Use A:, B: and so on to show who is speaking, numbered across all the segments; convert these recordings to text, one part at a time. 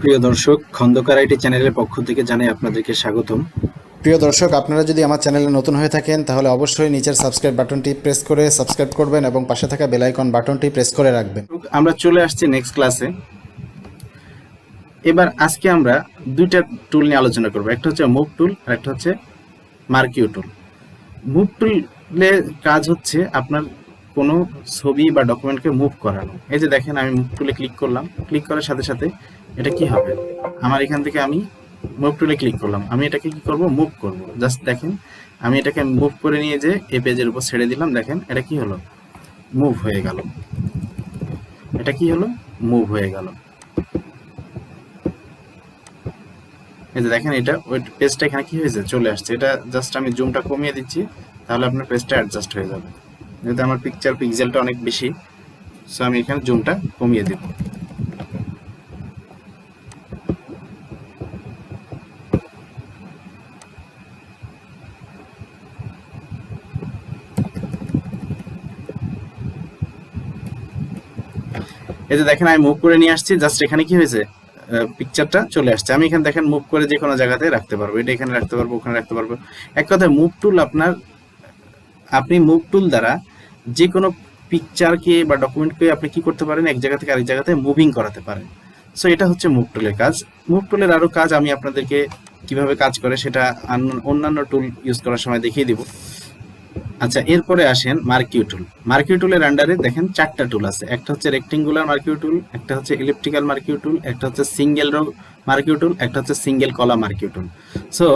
A: প্রিয় দর্শক, খন্দকার আইটি চ্যানেলের পক্ষ থেকে জানাই আপনাদেরকে স্বাগতম।
B: প্রিয় দর্শক, আপনারা যদি আমার চ্যানেলে নতুন হয়ে থাকেন তাহলে অবশ্যই নিচের সাবস্ক্রাইব বাটনটি প্রেস করে সাবস্ক্রাইব করবেন এবং পাশে থাকা বেল আইকন বাটনটি প্রেস করে রাখবেন।
A: আমরা চলে আসছি নেক্সট ক্লাসে। এবার আজকে আমরা দুইটা টুল নিয়ে আলোচনা করব, একটা হচ্ছে মুভ টুল আর একটা হচ্ছে মার্কিউ টুল। মুভ টুলের কাজ হচ্ছে আপনার কোনো ছবি বা ডকুমেন্টকে মুভ করানো। এই যে দেখেন, আমি মুভ টুলে ক্লিক করলাম, ক্লিক করার সাথে সাথে এটা কি হবে, আমার এখান থেকে আমি মুভ টুলে ক্লিক করলাম, আমি এটাকে কি করব, মুভ করব। জাস্ট দেখেন, আমি এটাকে মুভ করে নিয়ে যে এই পেজের উপর ছেড়ে দিলাম, দেখেন এটা কি হলো, মুভ হয়ে গেল। এটা কি হলো, মুভ হয়ে গেল। এই যে দেখেন, এটা ওই পেজটা এখানে কি হয়েছে, চলে আসছে। এটা জাস্ট আমি জুমটা কমিয়ে দিচ্ছি, তাহলে আপনার পেজটা অ্যাডজাস্ট হয়ে যাবে। যেহেতু আমার পিকচার পিক্সেলটা অনেক বেশি, সো আমি এখানে জুমটা কমিয়ে দেব। এই যে দেখেন, আমি মুভ করে নিয়ে আসছি, জাস্ট এখানে কি হয়েছে, পিকচারটা চলে আসছে। আমি এখানে দেখেন মুভ করে যে কোনো জায়গাতে রাখতে পারবো, এটা এখানে রাখতে পারবো, ওখানে রাখতে পারবো। এক কথায় মুভ টুল আপনি মুভ টুল দ্বারা যে কোনো পিকচারকে বা ডকুমেন্টকে আপনি কি করতে পারেন, এক জায়গা থেকে আরেক জায়গাতে মুভিং করাতে পারেন। সো এটা হচ্ছে মুভ টুলের কাজ। মুভ টুলের আরো কাজ আমি আপনাদেরকে কিভাবে কাজ করে সেটা অন্যান্য টুল ইউজ করার সময় দেখিয়ে দিব। আচ্ছা, এরপরে আসেন মার্কিউ টুল। মার্কিউ টুলের আন্ডারে দেখেন চারটা টুল আছে। একটা হচ্ছে রেক্টেঙ্গুলার মার্কিউ টুল, একটা হচ্ছে ইলিপ্টিক্যাল মার্কিউ টুল, একটা হচ্ছে সিঙ্গেল রো মার্কিউ টুল, একটা হচ্ছে সিঙ্গেল কলাম মার্কিউ টুল। সো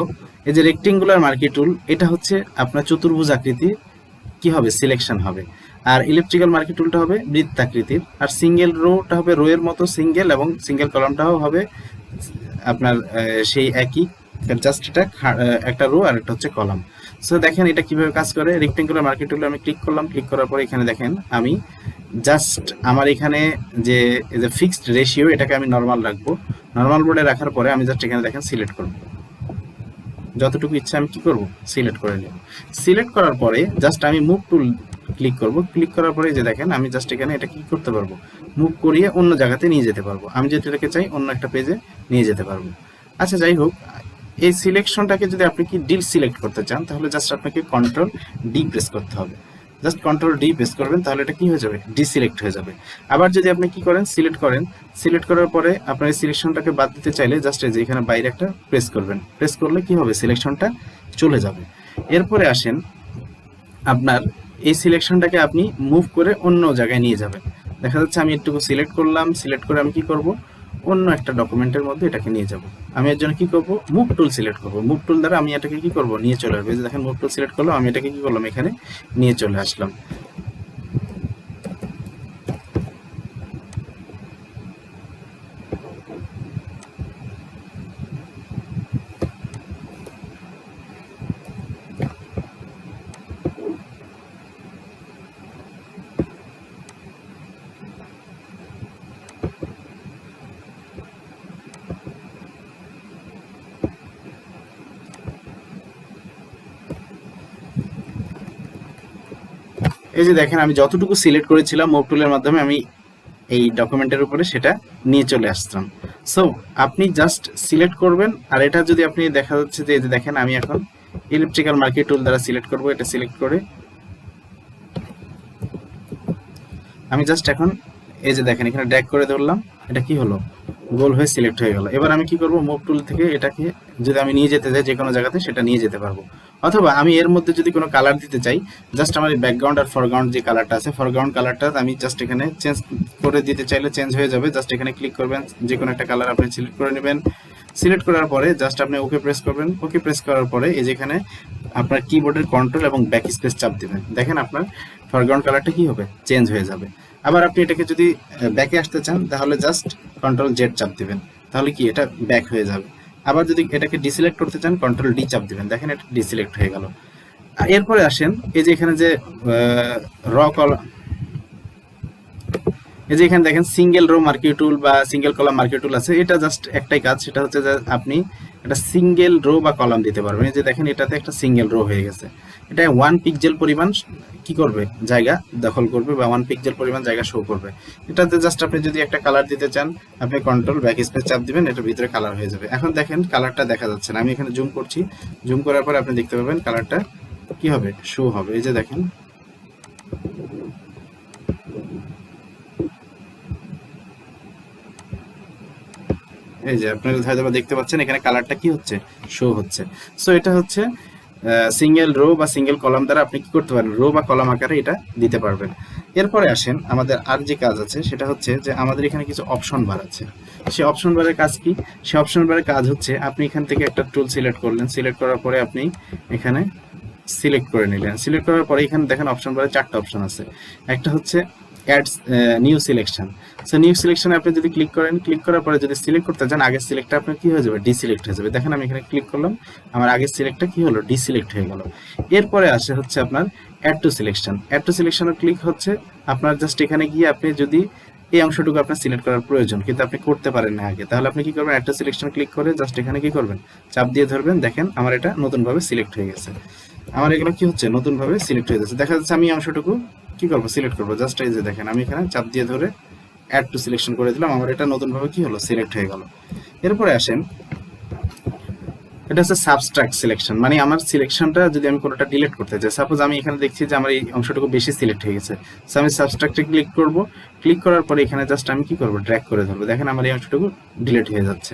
A: এই যে রেক্টেঙ্গুলার মার্কিউ টুল, এটা হচ্ছে আপনার চতুর্ভুজ আকৃতি কি হবে, সিলেকশন হবে। আর ইলেকট্রিক্যাল মার্কিউ টুলটা হবে বৃত্তাকৃতির। আর সিঙ্গেল রোটা হবে রো এর মতো সিঙ্গেল, এবং সিঙ্গেল কলামটাও হবে আপনার সেই একই, জাস্ট এটা একটা রো আর একটা হচ্ছে কলাম। সো দেখেন এটা কিভাবে কাজ করে। রেক্টেঙ্গুলার মার্কিউ টুলে আমি ক্লিক করলাম, ক্লিক করার পরে এখানে দেখেন আমি জাস্ট আমার এখানে যে ফিক্সড রেশিও, এটাকে আমি নর্মাল রাখবো। নর্মাল বোর্ডে রাখার পরে আমি জাস্ট এখানে দেখেন সিলেক্ট করবো, যতটুকু ইচ্ছা আমি কি করব, সিলেক্ট করে নেব। সিলেক্ট করার পরে জাস্ট আমি মুভ টুল ক্লিক করব। ক্লিক করার পরে যে দেখেন, আমি জাস্ট এখানে এটা কি করতে পারবো, মুভ করিয়ে অন্য জায়গাতে নিয়ে যেতে পারবো। আমি যদি এটাকে চাই অন্য একটা পেজে নিয়ে যেতে পারবো। আচ্ছা, যাই হোক, এই সিলেকশনটাকে যদি আপনি কি ডিল সিলেক্ট করতে চান, তাহলে জাস্ট আপনাকে কন্ট্রোল ডি প্রেস করতে হবে। জাস্ট কন্ট্রোল ডি প্রেস করবেন, তাহলে এটা কি হয়ে যাবে, ডিসিলেক্ট হয়ে যাবে। আবার যদি আপনি কি করেন, সিলেক্ট করেন, সিলেক্ট করার পরে আপনার এই সিলেকশনটাকে বাদ দিতে চাইলে জাস্ট এই যে এখানে বাইরে একটা প্রেস করবেন, প্রেস করলে কি হবে, সিলেকশনটা চলে যাবে। এরপরে আসেন, আপনার এই সিলেকশনটাকে আপনি মুভ করে অন্য জায়গায় নিয়ে যাবেন। দেখা যাচ্ছে আমি একটু সিলেক্ট করলাম, সিলেক্ট করে আমি কি করব, অন্য একটা ডকুমেন্টের মধ্যে এটাকে নিয়ে যাব। আমি এর জন্য কি করব, মুভ টুল সিলেক্ট করব। মুভ টুল দ্বারা আমি এটাকে কি করব, নিয়ে চলে আসবো। দেখেন মুভ টুল সিলেক্ট করলাম, আমি এটাকে কি করলাম, এখানে নিয়ে চলে আসলাম। এই যে দেখেন, আমি যতটুকু সিলেক্ট করেছিলাম মুভ টুলের মাধ্যমে, আমি এই ডকুমেন্টের উপরে সেটা নিয়ে চলে আসতাম। সো আপনি জাস্ট সিলেক্ট করবেন। আর এটা যদি আপনি দেখা যাচ্ছে যে এই যে দেখেন, আমি এখন ইলেকট্রিক্যাল মার্কিউ টুল দ্বারা সিলেক্ট করব। এটা সিলেক্ট করে আমি জাস্ট এখন এই যে দেখেন এখানে ড্র্যাগ করে ধরলাম, এটা কি হলো, গোল হয়ে সিলেক্ট হয়ে গেল। এবার আমি কি করব, মুভ টুল থেকে এটাকে যদি আমি নিয়ে যেতে চাই যে কোনো জায়গাতে, সেটা নিয়ে যেতে পারবো। অথবা আমি এর মধ্যে যদি কোনো কালার দিতে চাই, জাস্ট আমার ব্যাকগ্রাউন্ড আর ফরগ্রাউন্ড যে কালারটা আছে, ফরগ্রাউন্ড কালারটা আমি জাস্ট এখানে চেঞ্জ করে দিতে চাইলে চেঞ্জ হয়ে যাবে। জাস্ট এখানে ক্লিক করবেন, যে কোনো একটা কালার আপনি সিলেক্ট করে নেবেন। সিলেক্ট করার পরে জাস্ট আপনি ওকে প্রেস করবেন। ওকে প্রেস করার পরে এই যেখানে আপনার কিবোর্ডের কন্ট্রোল এবং ব্যাক স্পেস চাপ দিবেন। দেখেন আপনার ফরগ্রাউন্ড কালারটা কি হবে, চেঞ্জ হয়ে যাবে। আবার আপনি এটাকে যদি ব্যাকে আসতে চান, তাহলে জাস্ট কন্ট্রোল জেড চাপ দিবেন, তাহলে কি এটা ব্যাক হয়ে যাবে। আবার যদি এটাকে ডিসিলেক্ট করতে চান, কন্ট্রোল ডি চাপ দিবেন, দেখেন এটা ডিসিলেক্ট হয়ে গেল। এরপরে আসেন, এই যে এখানে যে র কলাম, এই যে এখানে দেখেন সিঙ্গেল রো মার্কিউ টুল বা সিঙ্গেল কলাম মার্কিউ টুল আছে। এটা জাস্ট একটাই কাজ, সেটা হচ্ছে যে আপনি একটা সিঙ্গেল রো বা কলাম দিতে পারবেন। এই যে দেখেন এটাতে একটা সিঙ্গেল রো হয়ে গেছে। এটা 1 পিক্সেল পরিমাণ কি করবে, জায়গা দখল করবে বা 1 পিক্সেল পরিমাণ জায়গা শো করবে। এটাতে জাস্ট আপনি যদি একটা কালার দিতে চান, আপনি কন্ট্রোল ব্যাক স্পেস চাপ দিবেন, এটার ভিতরে কালার হয়ে যাবে। এখন দেখেন কালারটা দেখা যাচ্ছে না, আমি এখানে জুম করছি, জুম করার পরে আপনি দেখতে পাবেন কালারটা কি হবে, শো হবে। এই যে দেখেন এই যে আপনারা হয়তো দেখতে পাচ্ছেন এখানে কালারটা কি হচ্ছে, শো হচ্ছে। সো এটা হচ্ছে সিঙ্গেল রো বা সিঙ্গেল কলাম দ্বারা আপনি কি করতে পারেন, রো বা কলাম আকারে এটা দিতে পারবেন। এরপরে আসেন আমাদের আর যে কাজ আছে সেটা হচ্ছে যে আমাদের এখানে কিছু অপশন বার আছে। সেই অপশন বারের কাজ কি, সেই অপশন বারের কাজ হচ্ছে আপনি এখান থেকে একটা টুল সিলেক্ট করলেন, সিলেক্ট করার পরে আপনি এখানে সিলেক্ট করে নিলেন। সিলেক্ট করার পরে এখানে দেখেন অপশন বারে 4টা অপশন আছে। একটা হচ্ছে add new selection. So new সিলেকশনে আপনি যদি ক্লিক করেন, ক্লিক করার পরে যদি সিলেক্ট করতে চান আগের সিলেক্টটা আপনার কি হয়ে যাবে, ডিসিলেক্ট হয়ে যাবে। দেখেন আমি এখানে ক্লিক করলাম, আমার আগের সিলেক্টটা কি হলো, ডিসিলেক্ট হয়ে গেল। এরপরে আসে হচ্ছে আপনার add to selection. Add to সিলেকশনে ক্লিক হচ্ছে আপনার জাস্ট এখানে গিয়ে আপনি যদি এই অংশটুকু আপনার সিলেক্ট করার প্রয়োজন কিন্তু আপনি করতে পারেন না আগে, তাহলে আপনি কি করবেন, অ্যাড টু সিলেকশন ক্লিক করে জাস্ট এখানে কি করবেন, চাপ দিয়ে ধরবেন। দেখেন আমার এটা নতুনভাবে সিলেক্ট হয়ে গেছে। আমার এগুলো কি হচ্ছে, নতুনভাবে সিলেক্ট হয়ে যাচ্ছে। দেখা যাচ্ছে আমি অংশটুকু কি করবো, সিলেক্ট করবো। জাস্ট এই যে দেখেন আমি এখানে চাপ দিয়ে ধরে অ্যাড টু সিলেকশন করে দিলাম, আমার এটা নতুনভাবে কি হলো, সিলেক্ট হয়ে গেল। এরপরে আসেন এটা হচ্ছে সাবস্ট্রাক্ট সিলেকশন, মানে আমার সিলেকশনটা যদি আমি কোনোটা ডিলিট করতে চাই, সাপোজ আমি এখানে দেখছি যে আমার এই অংশটুকু বেশি সিলেক্ট হয়ে গেছে, সো আমি সাবস্ট্রাক্টে ক্লিক করব। ক্লিক করার পরে এখানে জাস্ট আমি কি করব, ড্র্যাগ করে ধরবো। দেখেন আমার এই অংশটুকু ডিলিট হয়ে যাচ্ছে।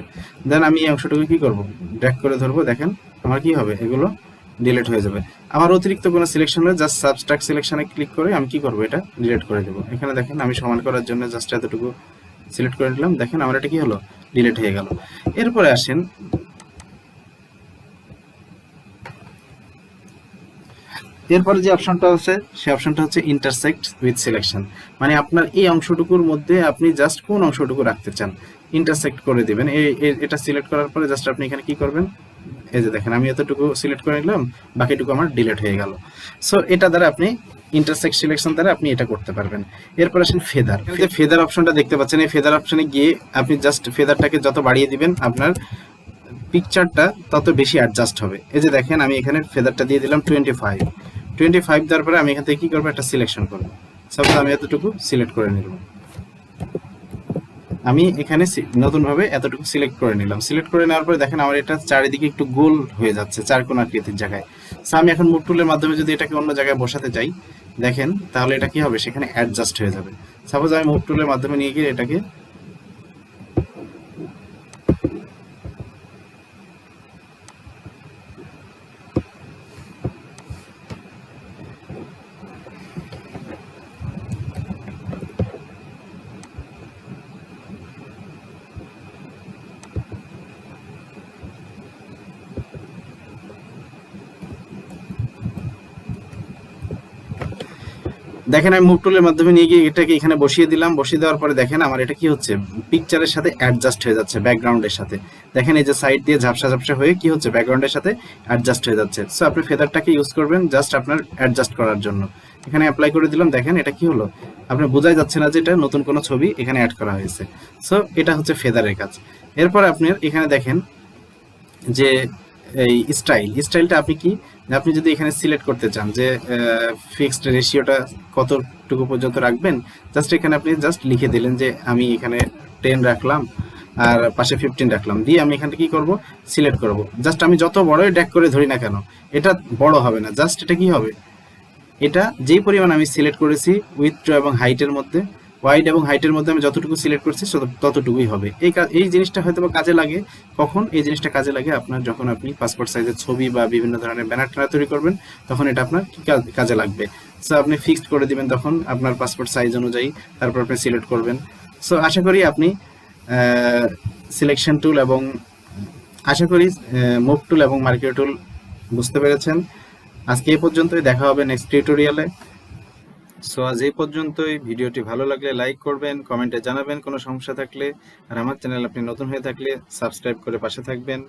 A: দেন আমি এই অংশটুকু কি করব, ড্র্যাগ করে ধরবো। দেখেন আমার কি হবে, এগুলো ডিলিট হয়ে যাবে। আমার অতিরিক্ত কোনো সিলেকশন হলে জাস্ট সাবস্ট্রাক্ট সিলেকশনে ক্লিক করে আমি কি করব, এটা ডিলিট করে দেবো। এখানে দেখেন আমি সমান করার জন্য জাস্ট এতটুকু সিলেক্ট করে নিলাম। দেখেন আমার এটা কি হলো, ডিলিট হয়ে গেল। এরপরে আসেন এরপরে যে অপশনটা আছে সেই অপশনটা হচ্ছে ইন্টারসেক্ট উইথ সিলেকশন, মানে আপনার এই অংশটুকুর মধ্যে আপনি জাস্ট কোন অংশটুকু রাখতে চান, ইন্টারসেক্ট করে দিবেন। এটা সিলেক্ট করার পরে জাস্ট আপনি এখানে কি করবেন, এই যে দেখেন আমি এতটুকু সিলেক্ট করে নিলাম, বাকিটুকু আমার ডিলিট হয়ে গেল। সো এটা দ্বারা আপনি ইন্টারসেক্ট সিলেকশন দ্বারা আপনি এটা করতে পারবেন। এরপর আসেন ফেদার। যে ফেদার অপশনটা দেখতে পাচ্ছেন, এই ফেদার অপশনে গিয়ে আপনি জাস্ট ফেদারটাকে যত বাড়িয়ে দিবেন আপনার পিকচারটা তত বেশি অ্যাডজাস্ট হবে। এই যে দেখেন আমি এখানে ফেদারটা দিয়ে দিলাম 25 দেওয়ার পরে আমি এখান থেকে কি করবো, একটা সিলেকশন করবো। সাপোজ আমি এতটুকু সিলেক্ট করে নিলাম, আমি এখানে নতুনভাবে এতটুকু সিলেক্ট করে নিলাম। সিলেক্ট করে নেওয়ার পরে দেখেন আমার এটা চারিদিকে একটু গোল হয়ে যাচ্ছে, চারকোণ আকৃতির জায়গায়। সো আমি এখন মুভ টুলের মাধ্যমে যদি এটাকে অন্য জায়গায় বসাতে চাই, দেখেন তাহলে এটা কি হবে, সেখানে অ্যাডজাস্ট হয়ে যাবে। সাপোজ আমি মুভ টুলের মাধ্যমে নিয়ে গিয়ে এটাকে দেখেন আমি মুভ টুলের মাধ্যমে নিয়ে গিয়ে এটাকে এখানে বসিয়ে দিলাম। বসিয়ে দেওয়ার পরে দেখেন আমার এটা কি হচ্ছে, পিকচারের সাথে অ্যাডজাস্ট হয়ে যাচ্ছে, ব্যাকগ্রাউন্ডের সাথে। দেখেন এই যে সাইড দিয়ে ঝাপসা ঝাপসা হয়ে কি হচ্ছে, ব্যাকগ্রাউন্ডের সাথে অ্যাডজাস্ট হয়ে যাচ্ছে। সো আপনি ফেদারটাকে ইউজ করবেন জাস্ট আপনার অ্যাডজাস্ট করার জন্য। এখানে অ্যাপ্লাই করে দিলাম, দেখেন এটা কি হলো, আপনার বোঝাই যাচ্ছে না যে এটা নতুন কোনো ছবি এখানে অ্যাড করা হয়েছে। সো এটা হচ্ছে ফেদারের কাজ। এরপর আপনার এখানে দেখেন যে এই স্টাইলটা আপনি কি, আপনি যদি এখানে সিলেক্ট করতে চান যে ফিক্সড রেশিওটা কতটুকু পর্যন্ত রাখবেন, জাস্ট এখানে আপনি জাস্ট লিখে দিলেন যে আমি এখানে 10 রাখলাম আর পাশে 15 রাখলাম, দিয়ে আমি এখানে কি করব, সিলেক্ট করব। জাস্ট আমি যত বড়ই ড্র্যাগ করে ধরি না কেন এটা বড় হবে না, জাস্ট এটা কি হবে, এটা যেই পরিমাণ আমি সিলেক্ট করেছি উইথ এবং হাইটের মধ্যে, ওয়াইড এবং হাইটের মধ্যে আমি যতটুকু সিলেক্ট করছি ততটুকুই হবে। এই জিনিসটা হয়তো কাজে লাগে কখন, এই জিনিসটা কাজে লাগে আপনার যখন আপনি পাসপোর্ট সাইজের ছবি বা বিভিন্ন ধরনের ব্যানার ট্যানার তৈরি করবেন, তখন এটা আপনার কি কাজে লাগবে। সো আপনি ফিক্সড করে দিবেন তখন আপনার পাসপোর্ট সাইজ অনুযায়ী, তারপর আপনি সিলেক্ট করবেন। সো আশা করি আপনি সিলেকশন টুল এবং আশা করি মুভ টুল এবং মার্কিও টুল বুঝতে পেরেছেন। আজকে এই পর্যন্তই, দেখা হবে নেক্সট টিউটোরিয়ালে। সো আজ এই পর্যন্তই। ভিডিওটি ভালো লাগলে লাইক করবেন, কমেন্টে জানাবেন কোনো সমস্যা থাকলে, আর আমার চ্যানেল আপনি নতুন হয়ে থাকলে সাবস্ক্রাইব করে পাশে থাকবেন।